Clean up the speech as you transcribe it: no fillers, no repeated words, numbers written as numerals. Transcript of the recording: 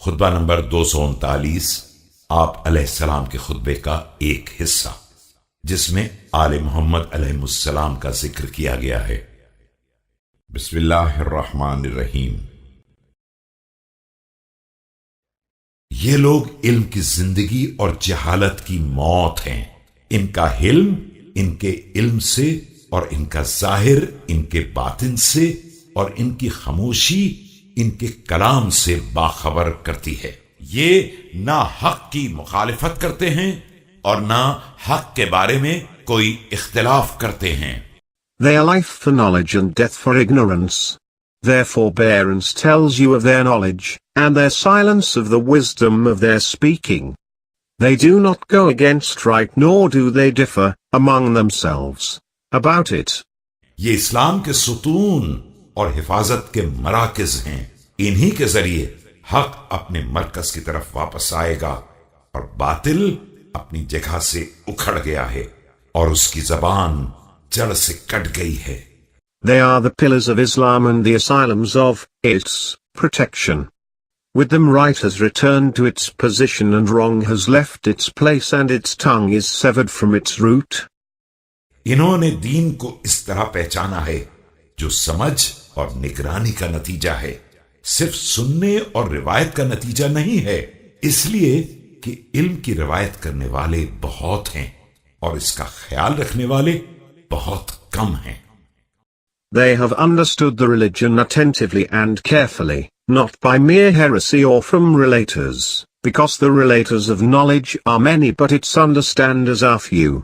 खुतबा number 239, आप अलैहिस्सलाम के खुतबे का एक हिस्सा, जिसमें आले मोहम्मद अलैहिस्सलाम का जिक्र किया गया है। बिस्मिल्लाहिर्रहमानिर्रहीम। ये लोग इल्म की जिंदगी और जहालत की मौत हैं। इनका हिल्म इनके इल्म से और इनका जाहिर इनके बातिन से और इनकी खामोशी इनके कलाम से बाखबर करती है। ये ना हक की मुखालिफत करते हैं और ना हक के बारे में कोई इख्तिलाफ करते हैं। They are life for knowledge and death for ignorance. Their forbearance tells you of their knowledge, and their silence of the wisdom of their speaking. They do not go against right nor do they differ among themselves about it. ये इस्लाम के सुतून और हिफाजत के मराकिज हैं। इन्हीं के जरिए हक अपने मरकज की तरफ वापस आएगा और बातिल अपनी जगह से उखड़ गया है और उसकी जबान जड़ से कट गई है। They are the pillars of Islam and the asylums of its protection. With them right has returned to its position and wrong has left its place and its tongue is severed from its root. इन्होंने दीन को इस तरह पहचाना है जो समझ और निगरानी का नतीजा है, सिर्फ सुनने और रिवायत का नतीजा नहीं है, इसलिए कि इल्म की रिवायत करने वाले बहुत हैं और इसका ख्याल रखने वाले बहुत कम हैं। They have understood the religion attentively and carefully, not by mere heresy or from relators, because the relators of knowledge are many but its understanders are few.